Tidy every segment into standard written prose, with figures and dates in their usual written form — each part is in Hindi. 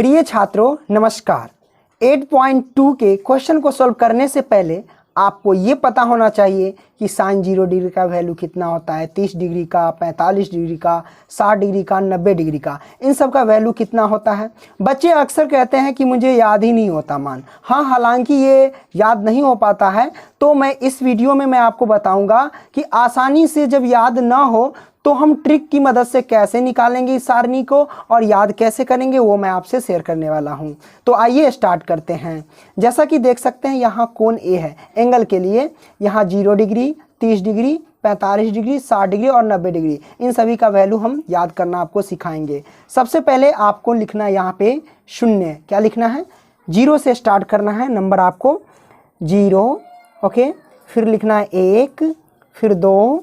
प्रिय छात्रों नमस्कार। 8.2 के क्वेश्चन को सॉल्व करने से पहले आपको ये पता होना चाहिए कि साइन 0 डिग्री का वैल्यू कितना होता है, 30 डिग्री का, 45 डिग्री का, 60 डिग्री का, 90 डिग्री का, इन सब का वैल्यू कितना होता है। बच्चे अक्सर कहते हैं कि मुझे याद ही नहीं होता मान। हाँ, हालांकि ये याद नहीं हो पाता है, तो मैं इस वीडियो में मैं आपको बताऊंगा कि आसानी से जब याद ना हो तो हम ट्रिक की मदद से कैसे निकालेंगे इस सारणी को और याद कैसे करेंगे, वो मैं आपसे शेयर करने वाला हूं। तो आइए स्टार्ट करते हैं। जैसा कि देख सकते हैं यहाँ कोण ए है, एंगल के लिए यहाँ 0 डिग्री, 30 डिग्री, 45 डिग्री, 60 डिग्री और 90 डिग्री, इन सभी का वैल्यू हम याद करना आपको सिखाएंगे। सबसे पहले आपको लिखना है यहाँ पे 0। क्या लिखना है? 0 से स्टार्ट करना है नंबर आपको 0, ओके। फिर लिखना है 1, फिर 2,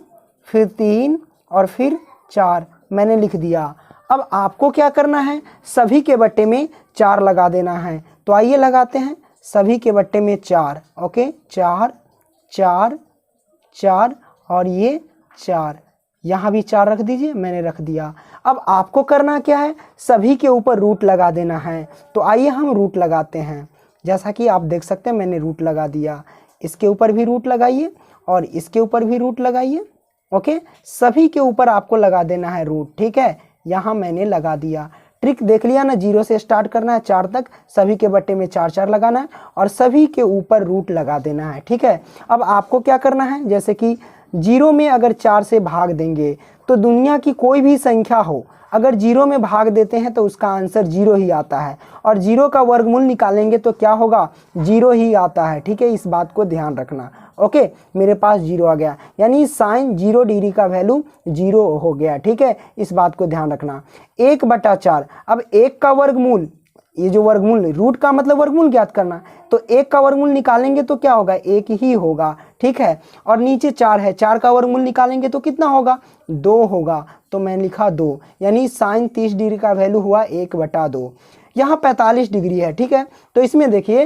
फिर 3 और फिर 4। मैंने लिख दिया। अब आपको क्या करना है, सभी के बट्टे में 4 लगा देना है। तो आइए लगाते हैं सभी के बट्टे में 4, ओके। 4 4 4 और ये 4, यहाँ भी 4 रख दीजिए, मैंने रख दिया। अब आपको करना क्या है, सभी के ऊपर रूट लगा देना है। तो आइए हम रूट लगाते हैं। जैसा कि आप देख सकते हैं मैंने रूट लगा दिया। इसके ऊपर भी रूट लगाइए और इसके ऊपर भी रूट लगाइए, ओके। सभी के ऊपर आपको लगा देना है रूट, ठीक है। यहाँ मैंने लगा दिया। ट्रिक देख लिया ना, 0 से स्टार्ट करना है 4 तक, सभी के बट्टे में 4 4 लगाना है और सभी के ऊपर रूट लगा देना है, ठीक है। अब आपको क्या करना है, जैसे कि 0 में अगर 4 से भाग देंगे तो दुनिया की कोई भी संख्या हो, अगर 0 में भाग देते हैं तो उसका आंसर 0 ही आता है। और 0 का वर्गमूल निकालेंगे तो क्या होगा, 0 ही आता है, ठीक है। इस बात को ध्यान रखना, ओके। मेरे पास 0 आ गया, यानी साइन 0 डिग्री का वैल्यू 0 हो गया, ठीक है। इस बात को ध्यान रखना। 1/4, अब 1 का वर्गमूल, ये जो वर्गमूल, रूट का मतलब वर्गमूल ज्ञात करना, तो 1 का वर्गमूल निकालेंगे तो क्या होगा, 1 ही होगा, ठीक है। और नीचे 4 है, 4 का वर्गमूल निकालेंगे तो कितना होगा, 2 होगा। तो मैं लिखा 2, यानी साइन 30 डिग्री का वैल्यू हुआ 1/2। यहाँ 45 डिग्री है, ठीक है। तो इसमें देखिए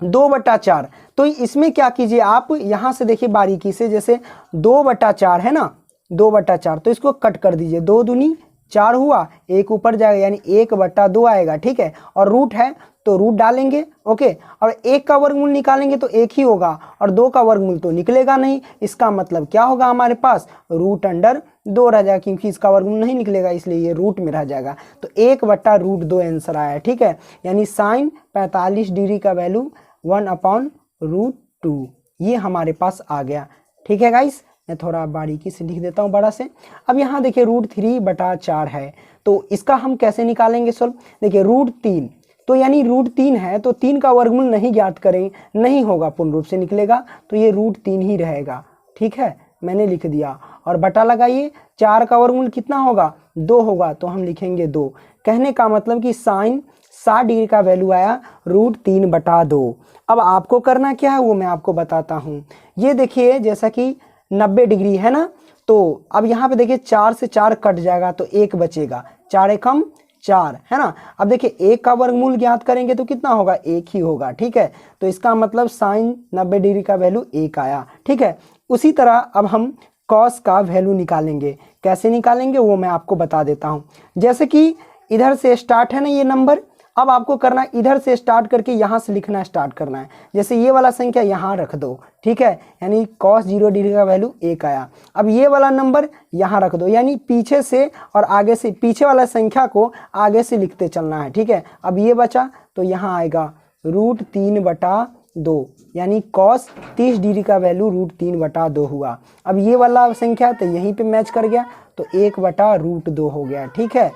2/4, तो इसमें क्या कीजिए आप, यहाँ से देखिए बारीकी से, जैसे 2/4 है ना, 2/4, तो इसको कट कर दीजिए। 2 दूनी 4 हुआ, 1 ऊपर जाएगा यानी 1/2 आएगा, ठीक है। और रूट है तो रूट डालेंगे, ओके। और 1 का वर्गमूल निकालेंगे तो 1 ही होगा और 2 का वर्गमूल तो निकलेगा नहीं। इसका मतलब क्या होगा, हमारे पास √2 रह जाएगा, क्योंकि इसका वर्गमूल नहीं निकलेगा इसलिए ये रूट में रह जाएगा। तो 1/√2 आंसर आया, ठीक है। यानी साइन 45 डिग्री का वैल्यू 1/√2 ये हमारे पास आ गया, ठीक है गाइस। मैं थोड़ा बारीकी से लिख देता हूँ बड़ा से। अब यहाँ देखिए √3/4 है, तो इसका हम कैसे निकालेंगे सॉल्व। देखिए √3, तो यानी √3 है तो 3 का वर्गमूल नहीं ज्ञात करें, नहीं होगा, पूर्ण रूप से निकलेगा, तो ये √3 ही रहेगा, ठीक है। मैंने लिख दिया और बटा लगाइए। 4 का वर्गमूल कितना होगा, 2 होगा, तो हम लिखेंगे 2। कहने का मतलब कि साइन 60 डिग्री का वैल्यू आया √3/2। अब आपको करना क्या है वो मैं आपको बताता हूँ। ये देखिए जैसा कि 90 डिग्री है ना, तो अब यहाँ पे देखिए 4 से 4 कट जाएगा तो 1 बचेगा, 4 एकम 4 है ना। अब देखिए 1 का वर्गमूल ज्ञात करेंगे तो कितना होगा, 1 ही होगा, ठीक है। तो इसका मतलब साइन 90 डिग्री का वैल्यू 1 आया, ठीक है। उसी तरह अब हम कॉस का वैल्यू निकालेंगे। कैसे निकालेंगे वो मैं आपको बता देता हूँ। जैसे कि इधर से स्टार्ट है ना ये नंबर, अब आपको करना है इधर से स्टार्ट करके यहाँ से लिखना स्टार्ट करना है। जैसे ये वाला संख्या यहाँ रख दो, ठीक है, यानी cos 0 डिग्री का वैल्यू 1 आया। अब ये वाला नंबर यहाँ रख दो, यानी पीछे से और आगे से, पीछे वाला संख्या को आगे से लिखते चलना है, ठीक है। अब ये बचा तो यहाँ आएगा √3/2, यानी cos 30 डिग्री का वैल्यू √3/2 हुआ। अब ये वाला संख्या तो यहीं पे मैच कर गया, तो 1/√2 हो गया, ठीक है।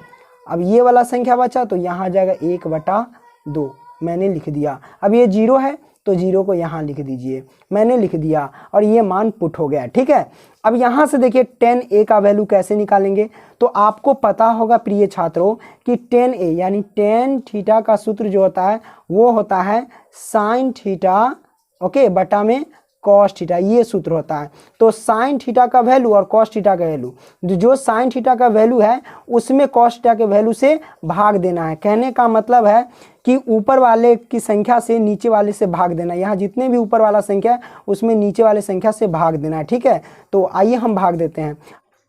अब ये वाला संख्या बचा तो यहाँ आ जाएगा 1/2, मैंने लिख दिया। अब ये 0 है तो 0 को यहाँ लिख दीजिए, मैंने लिख दिया और ये मान पुट हो गया, ठीक है। अब यहाँ से देखिए tan a का वैल्यू कैसे निकालेंगे, तो आपको पता होगा प्रिय छात्रों कि tan a यानी tan थीटा का सूत्र जो होता है वो होता है साइन थीटा, ओके, बटा में कॉस थीटा, ये सूत्र होता है। तो साइन थीटा का वैल्यू और कॉस थीटा का वैल्यू, जो साइन थीटा का वैल्यू है उसमें कॉस थीटा के वैल्यू से भाग देना है। कहने का मतलब है कि ऊपर वाले की संख्या से नीचे वाले से भाग देना है। यहाँ जितने भी ऊपर वाला संख्या है उसमें नीचे वाले संख्या से भाग देना है, ठीक है। तो आइए हम भाग देते हैं।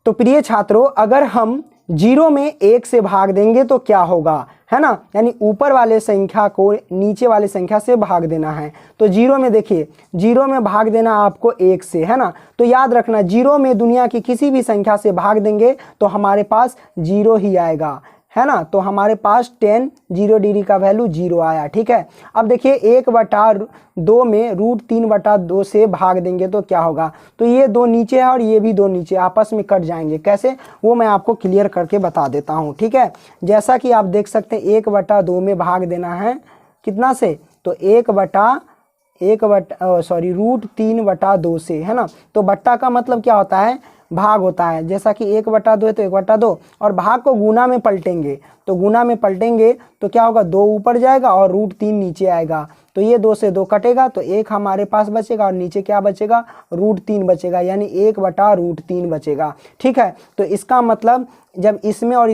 तो प्रिय छात्रों, अगर हम जीरो में एक से भाग देंगे तो क्या होगा, है ना, यानी ऊपर वाले संख्या को नीचे वाले संख्या से भाग देना है। तो जीरो में देखिए, जीरो में भाग देना आपको एक से, है ना। तो याद रखना, जीरो में दुनिया की किसी भी संख्या से भाग देंगे तो हमारे पास जीरो ही आएगा, है ना। तो हमारे पास 10 जीरो डिग्री का वैल्यू जीरो आया, ठीक है। अब देखिए 1/2 में √3/2 से भाग देंगे तो क्या होगा। तो ये दो नीचे है और ये भी दो नीचे, आपस में कट जाएंगे। कैसे, वो मैं आपको क्लियर करके बता देता हूँ, ठीक है। जैसा कि आप देख सकते हैं 1/2 में भाग देना है कितना से, तो √3/2 से, है ना। तो बट्टा का मतलब क्या होता है, भाग होता है। जैसा कि 1/2 है तो 1/2, और भाग को गुना में पलटेंगे, तो गुना में पलटेंगे तो क्या होगा, 2 ऊपर जाएगा और √3 नीचे आएगा। तो ये 2 से 2 कटेगा तो 1 हमारे पास बचेगा और नीचे क्या बचेगा, √3 बचेगा, यानी 1/√3 बचेगा, ठीक है। तो इसका मतलब जब इसमें और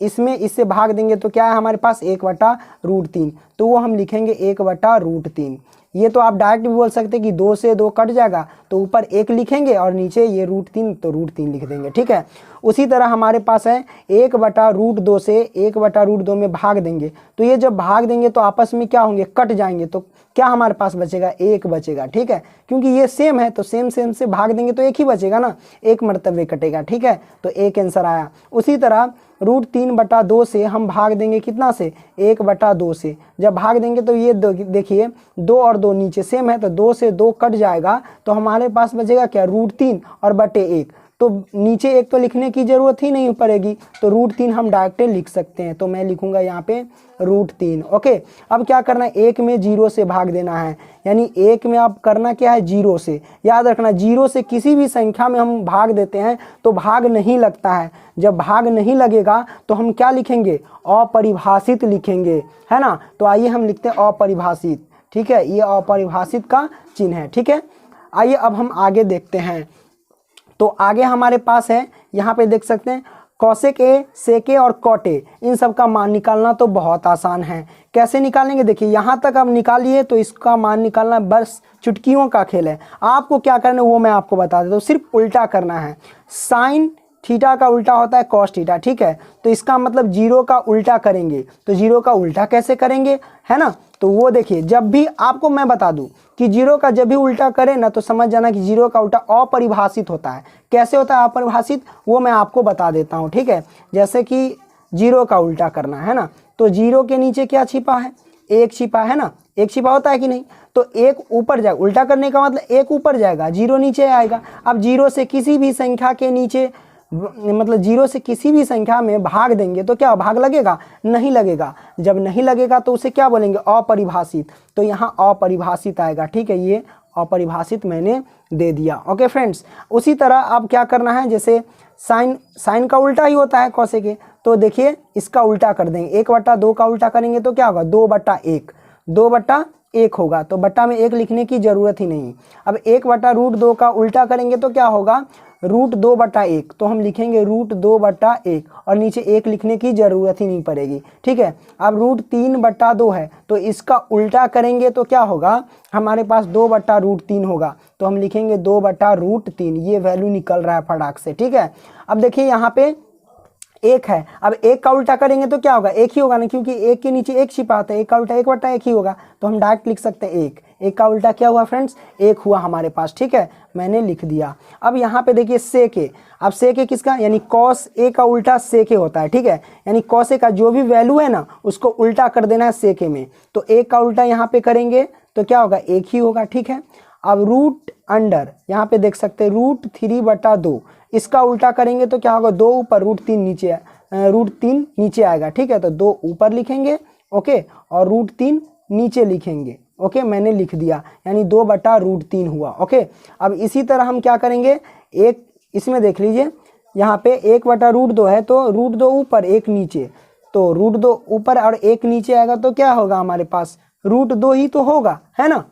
इसमें इससे भाग देंगे तो क्या है हमारे पास 1/√3, तो वो हम लिखेंगे 1/√3। ये तो आप डायरेक्ट भी बोल सकते हैं कि 2 से 2 कट जाएगा तो ऊपर 1 लिखेंगे और नीचे ये √3, तो √3 लिख देंगे, ठीक है। उसी तरह हमारे पास है 1/√2 से 1/√2 में भाग देंगे, तो ये जब भाग देंगे तो आपस में क्या होंगे, कट जाएंगे। तो क्या हमारे पास बचेगा, 1 बचेगा, ठीक है। क्योंकि ये सेम है तो सेम से भाग देंगे तो 1 ही बचेगा ना, 1 मरतबे कटेगा, ठीक है। तो 1 आंसर आया। उसी तरह √3/2 से हम भाग देंगे कितना से, 1/2 से। जब भाग देंगे तो ये देखिए 2 और 2 नीचे सेम है तो 2 से 2 कट जाएगा, तो हमारे पास बचेगा क्या, √3 और बटे 1। तो नीचे 1 तो लिखने की जरूरत ही नहीं पड़ेगी, तो √3 हम डायरेक्ट लिख सकते हैं। तो मैं लिखूंगा यहाँ पे √3, ओके। अब क्या करना है, 1 में 0 से भाग देना है, यानी 1 में आप करना क्या है, 0 से। याद रखना, 0 से किसी भी संख्या में हम भाग देते हैं तो भाग नहीं लगता है। जब भाग नहीं लगेगा तो हम क्या लिखेंगे, अपरिभाषित लिखेंगे, है ना। तो आइए हम लिखते हैं अपरिभाषित, ठीक है। ये अपरिभाषित का चिन्ह है, ठीक है। आइए अब हम आगे देखते हैं। तो आगे हमारे पास है, यहाँ पे देख सकते हैं कौशिक ए, सेके और कॉटे, इन सब का मान निकालना तो बहुत आसान है। कैसे निकालेंगे, देखिए यहाँ तक आप निकालिए तो इसका मान निकालना बस चुटकियों का खेल है। आपको क्या करना है वो मैं आपको बता देता हूँ, सिर्फ उल्टा करना है। साइन थीटा का उल्टा होता है कॉस थीटा, ठीक है। तो इसका मतलब 0 का उल्टा करेंगे, तो 0 का उल्टा कैसे करेंगे, है ना। तो वो देखिए, जब भी आपको मैं बता दूं कि 0 का जब भी उल्टा करें ना तो समझ जाना कि 0 का उल्टा अपरिभाषित होता है। कैसे होता है अपरिभाषित, वो मैं आपको बता देता हूँ, ठीक है। जैसे कि 0 का उल्टा करना है ना, तो 0 के नीचे क्या छिपा है, 1 छिपा है ना, 1 छिपा होता है कि नहीं। तो 1 ऊपर जाएगा, उल्टा करने का मतलब 1 ऊपर जाएगा, 0 नीचे आएगा। अब 0 से किसी भी संख्या के नीचे, मतलब 0 से किसी भी संख्या में भाग देंगे तो क्या भाग लगेगा, नहीं लगेगा। जब नहीं लगेगा तो उसे क्या बोलेंगे, अपरिभाषित। तो यहाँ अपरिभाषित आएगा, ठीक है। ये अपरिभाषित मैंने दे दिया, ओके फ्रेंड्स। उसी तरह अब क्या करना है, जैसे साइन का उल्टा ही होता है कौशिक के, तो देखिए इसका उल्टा कर देंगे। 1/2 का उल्टा करेंगे तो क्या होगा, 2/1, 2/1 होगा। तो बट्टा में 1 लिखने की जरूरत ही नहीं। अब 1/√2 का उल्टा करेंगे तो क्या होगा, √2/1, तो हम लिखेंगे √2/1 और नीचे 1 लिखने की जरूरत ही नहीं पड़ेगी, ठीक है। अब √3/2 है तो इसका उल्टा करेंगे तो क्या होगा, हमारे पास 2/√3 होगा, तो हम लिखेंगे 2/√3। ये वैल्यू निकल रहा है फटाक से, ठीक है। अब देखिए यहाँ पे 1 है, अब 1 का उल्टा करेंगे तो क्या होगा, 1 ही होगा ना, क्योंकि 1 के नीचे 1 छिपा आता है। 1 का उल्टा 1/1 ही होगा, तो हम डायरेक्ट लिख सकते हैं 1 का उल्टा क्या हुआ फ्रेंड्स, 1 हुआ हमारे पास, ठीक है। मैंने लिख दिया। अब यहाँ पे देखिए सेके, अब सेके किसका, यानी कॉस ए का उल्टा सेके होता है, ठीक है। यानी कॉस ए का जो भी वैल्यू है ना उसको उल्टा कर देना है सेके में। तो 1 का उल्टा यहाँ पे करेंगे तो क्या होगा, 1 ही होगा, ठीक है। अब रूट अंडर, यहाँ पे देख सकते हैं √3/2, इसका उल्टा करेंगे तो क्या होगा, 2 ऊपर √3 नीचे, √3 नीचे आएगा, ठीक है। तो 2 ऊपर लिखेंगे, ओके, और √3 नीचे लिखेंगे, ओके। मैंने लिख दिया, यानी 2/√3 हुआ, ओके। अब इसी तरह हम क्या करेंगे, एक इसमें देख लीजिए, यहाँ पे 1/√2 है तो √2 ऊपर 1 नीचे, तो √2 ऊपर और 1 नीचे आएगा तो क्या होगा हमारे पास, √2 ही तो होगा, है ना।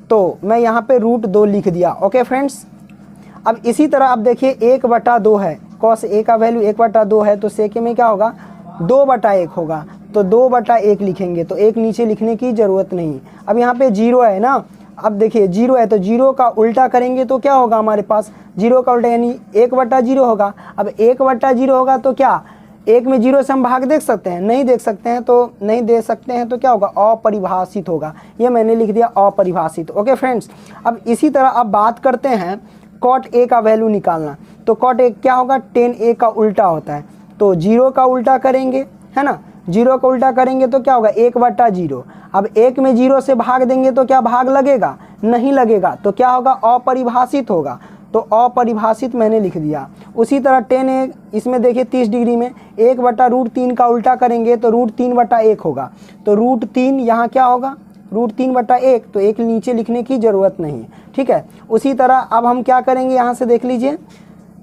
तो मैं यहाँ पे √2 लिख दिया, ओके फ्रेंड्स। अब इसी तरह आप देखिए 1/2 है, कॉस ए का वैल्यू 1/2 है तो सेके में क्या होगा, 2/1 होगा, तो 2/1 लिखेंगे, तो 1 नीचे लिखने की जरूरत नहीं। अब यहाँ पे 0 है ना, अब देखिए 0 है तो 0 का उल्टा करेंगे तो क्या होगा हमारे पास, 0 का उल्टा यानी 1/0 होगा। अब 1/0 होगा तो क्या 1 में 0 से हम भाग देख सकते हैं, नहीं देख सकते हैं, तो नहीं दे सकते हैं तो क्या होगा, अपरिभाषित होगा। ये मैंने लिख दिया अपरिभाषित। ओके फ्रेंड्स, अब इसी तरह अब बात करते हैं cot A का वैल्यू निकालना। तो cot A क्या होगा, tan A का उल्टा होता है। तो 0 का उल्टा करेंगे, है ना, 0 का उल्टा करेंगे तो क्या होगा 1/0। अब 1 में 0 से भाग देंगे तो क्या भाग लगेगा, नहीं लगेगा, तो क्या होगा अपरिभाषित होगा। तो अपरिभाषित मैंने लिख दिया। उसी तरह tan A इसमें देखिए 30 डिग्री में 1/√3 का उल्टा करेंगे तो √3/1 होगा। तो √3 यहाँ क्या होगा, √3/1, तो 1 नीचे लिखने की ज़रूरत नहीं है, ठीक है। उसी तरह अब हम क्या करेंगे, यहाँ से देख लीजिए,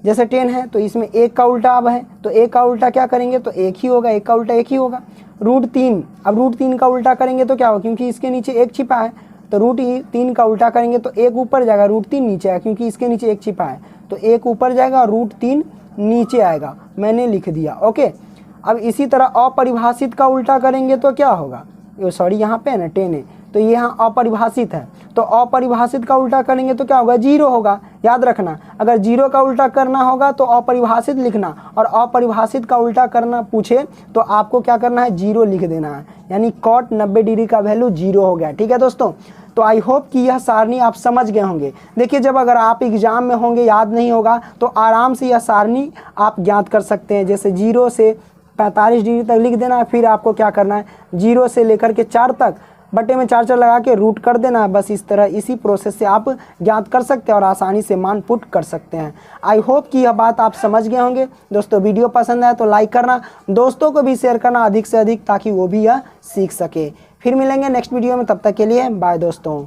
जैसे 10 है तो इसमें 1 का उल्टा अब है, तो 1 का उल्टा क्या करेंगे तो 1 ही होगा, 1 का उल्टा 1 ही होगा। √3, अब √3 का उल्टा करेंगे तो क्या होगा, क्योंकि इसके नीचे 1 छिपा है, तो √3 का उल्टा करेंगे तो 1 ऊपर जाएगा, √3 नीचे आएगा, क्योंकि इसके नीचे 1 छिपा है, तो 1 ऊपर जाएगा और √3 नीचे आएगा, मैंने लिख दिया। ओके, अब इसी तरह अपरिभाषित का उल्टा करेंगे तो क्या होगा, सॉरी यहाँ पे है ना 10 है, तो ये यहाँ अपरिभाषित है, तो अपरिभाषित का उल्टा करेंगे तो क्या होगा 0 होगा। याद रखना, अगर 0 का उल्टा करना होगा तो अपरिभाषित लिखना, और अपरिभाषित का उल्टा करना पूछे तो आपको क्या करना है, 0 लिख देना है, यानी cot 90 डिग्री का वैल्यू 0 हो गया। ठीक है दोस्तों, तो आई होप कि यह सारणी आप समझ गए होंगे। देखिए जब अगर आप एग्जाम में होंगे, याद नहीं होगा, तो आराम से यह सारणी आप ज्ञात कर सकते हैं। जैसे 0 से 45 डिग्री तक लिख देना है, फिर आपको क्या करना है, 0 से लेकर के 4 तक बटे में 4 लगा के रूट कर देना है। बस इस तरह इसी प्रोसेस से आप ज्ञात कर सकते हैं और आसानी से मान पुट कर सकते हैं। आई होप कि यह बात आप समझ गए होंगे। दोस्तों वीडियो पसंद आए तो लाइक करना, दोस्तों को भी शेयर करना अधिक से अधिक, ताकि वो भी यह सीख सके। फिर मिलेंगे नेक्स्ट वीडियो में, तब तक के लिए बाय दोस्तों।